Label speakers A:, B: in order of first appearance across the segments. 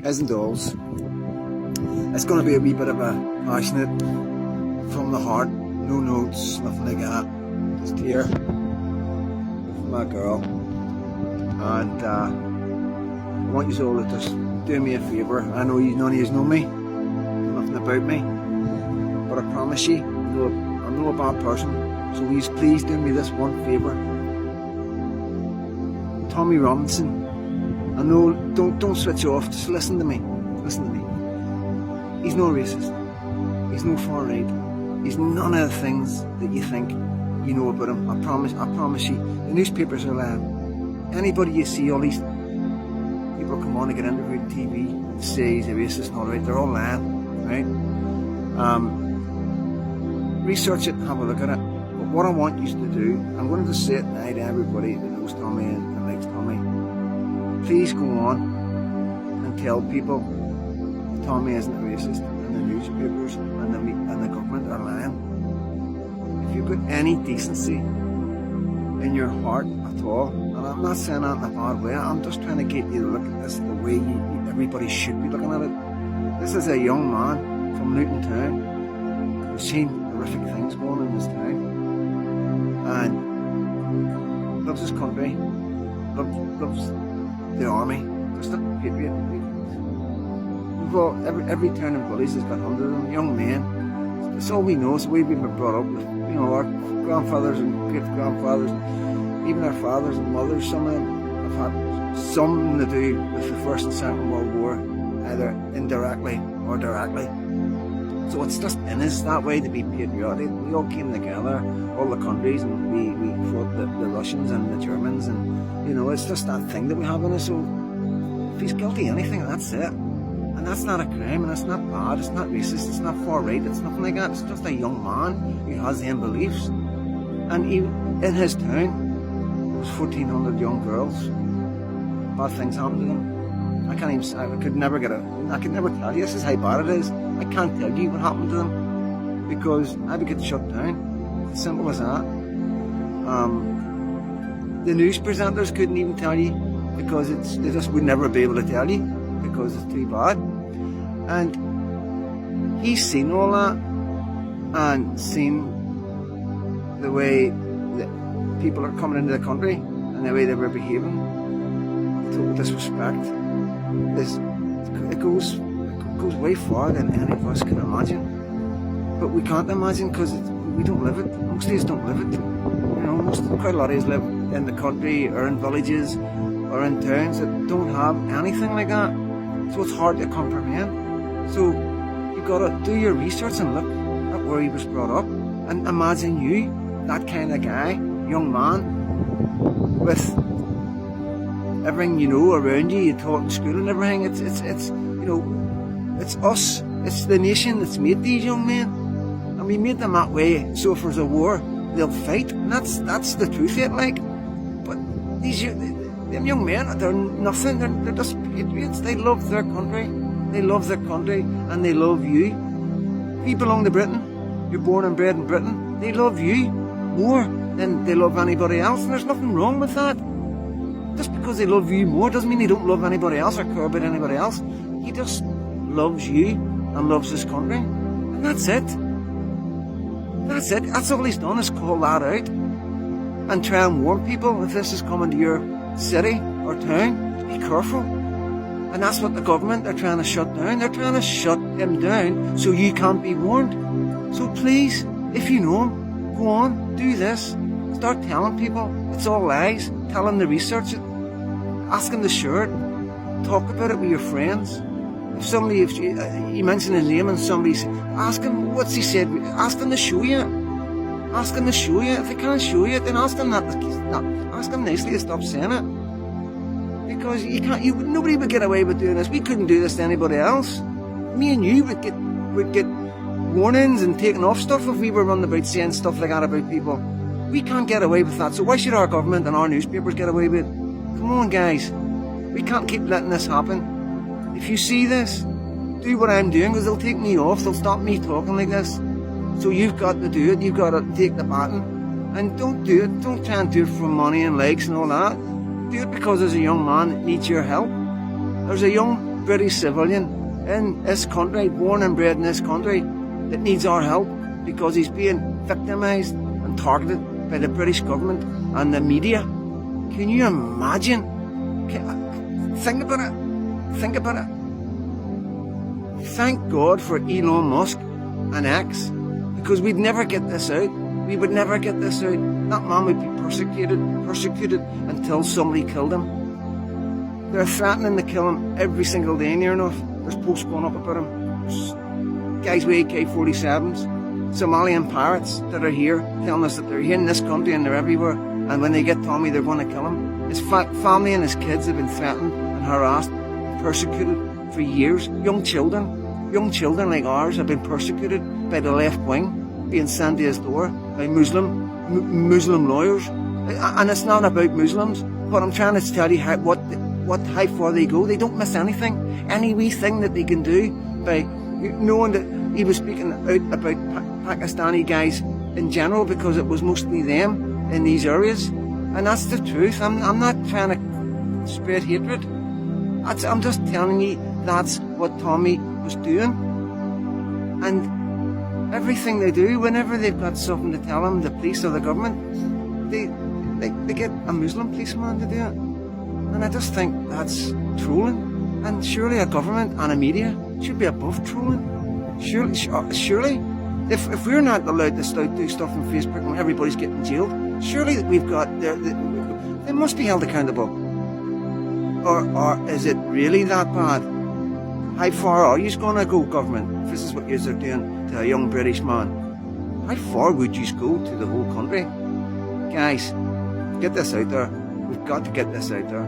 A: isn't alls. It's going to be a wee bit of a passionate, from the heart, no notes, nothing like that. Just here, from my girl. And I want you all to just do me a favour. I know none of you know me, nothing about me, but I promise you, I'm not a bad person. So please do me this one favour. Tommy Robinson, I know, don't switch off, just listen to me. Listen to me. He's no racist. He's no far right. He's none of the things that you think you know about him. I promise you. The newspapers are lying. Anybody you see, all these people come on to get interviewed on TV and say he's a racist and all right, they're all lying, right? Research it, have a look at it. But what I want you to do, I'm going to say it now to everybody that knows Tommy and likes Tommy. Please go on and tell people Tommy isn't racist, and the newspapers and the government are lying. If you've got any decency in your heart at all, and I'm not saying that in a bad way, I'm just trying to get you to look at this the way everybody should be looking at it. This is a young man from Newton Town who's seen horrific things going on in this town, and loves his country, loves the army, just a patriot. Well, every town in Bullies has got hundreds of them, young men. It's all we know, so we've been brought up with, our grandfathers and great-grandfathers, even our fathers and mothers, some of them have had something to do with the First and Second World War, either indirectly or directly. So it's just in us that way to be patriotic. We all came together, all the countries, and we fought the Russians and the Germans, and, it's just that thing that we have in us. So if he's guilty of anything, that's it. And that's not a crime, and it's not bad, it's not racist, it's not far right, it's nothing like that. It's just a young man who has them beliefs. And in his town, there was 1,400 young girls. Bad things happened to them. I could never tell you, this is how bad it is. I can't tell you what happened to them, because I would get shut down. It's simple as that. The news presenters couldn't even tell you, because they just would never be able to tell you, because it's too bad. And he's seen all that, and seen the way that people are coming into the country and the way they were behaving, total disrespect. It goes way far than any of us can imagine. But we can't imagine, because we don't live it. Most of us don't live it. Quite a lot of us live in the country or in villages or in towns that don't have anything like that. So it's hard to comprehend. So you've got to do your research and look at where he was brought up, and imagine you, that kind of guy, young man, with everything around you, you taught in school and everything. It's us, it's the nation that's made these young men, and we made them that way. So if there's a war, they'll fight, and that's the truth yet, like. But them young men, they're nothing, they're just patriots. They love their country, and they love you. If you belong to Britain, you're born and bred in Britain, they love you more than they love anybody else, and there's nothing wrong with that. Just because they love you more doesn't mean they don't love anybody else or care about anybody else. He just loves you and loves his country, and that's it. That's all he's done, is call that out and try and warn people, if this is coming to your city or town, be careful. And that's what the government are trying to shut down. They're trying to shut him down so you can't be warned. So please, if you know him, go on, do this. Start telling people it's all lies. Tell them to research it. Ask them to share it. Talk about it with your friends. If you mention his name and somebody says, ask him what's he said. Ask them to show you. Ask them to show you. If they can't show you, then ask them ask them nicely to stop saying it. Because nobody would get away with doing this. We couldn't do this to anybody else. Me and you would get warnings and taken off stuff if we were running about saying stuff like that about people. We can't get away with that. So why should our government and our newspapers get away with it? Come on, guys. We can't keep letting this happen. If you see this, do what I'm doing, because they'll take me off. They'll stop me talking like this. So you've got to do it. You've got to take the baton. And don't do it. Don't try and do it for money and likes and all that. Do it because there's a young man that needs your help. There's a young British civilian in this country, born and bred in this country, that needs our help because he's being victimised and targeted by the British government and the media. Can you imagine? Think about it. Think about it. Thank God for Elon Musk and X, because we'd never get this out. We would never get this out. That man would be persecuted until somebody killed him. They're threatening to kill him every single day near enough. There's posts going up about him. There's guys with AK-47s, Somalian pirates that are here, telling us that they're here in this country and they're everywhere. And when they get Tommy, they're going to kill him. His family and his kids have been threatened and harassed, persecuted for years. Young children like ours have been persecuted by the left wing, being sent to his door by Muslim lawyers. And it's not about Muslims, but I'm trying to tell you how far they go. They don't miss anything. Any wee thing that they can do by knowing that he was speaking out about Pakistani guys in general, because it was mostly them in these areas. And that's the truth. I'm not trying to spread hatred. I'm just telling you that's what Tommy was doing. And everything they do, whenever they've got something to tell them, the police or the government, they get a Muslim policeman to do it. And I just think that's trolling. And surely a government and a media should be above trolling. Surely, if we're not allowed to do stuff on Facebook when everybody's getting jailed, surely we've got they must be held accountable. Or is it really that bad? How far are you going to go, government, if this is what you're doing to a young British man? How far would you go to the whole country? Guys, get this out there. We've got to get this out there.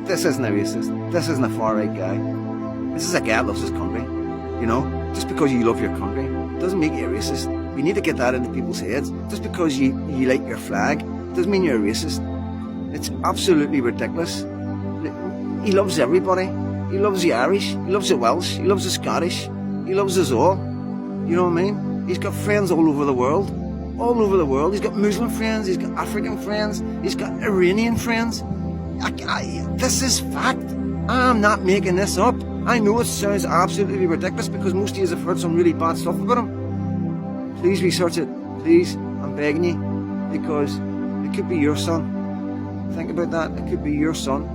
A: This isn't a racist. This isn't a far-right guy. This is a guy that loves his country. You know, just because you love your country doesn't make you a racist. We need to get that into people's heads. Just because you like your flag doesn't mean you're a racist. It's absolutely ridiculous. He loves everybody. He loves the Irish. He loves the Welsh. He loves the Scottish. He loves us all. You know what I mean? He's got friends all over the world. All over the world. He's got Muslim friends. He's got African friends. He's got Iranian friends. This is fact. I'm not making this up. I know it sounds absolutely ridiculous because most of you have heard some really bad stuff about him. Please research it. Please. I'm begging you. Because it could be your son. Think about that. It could be your son.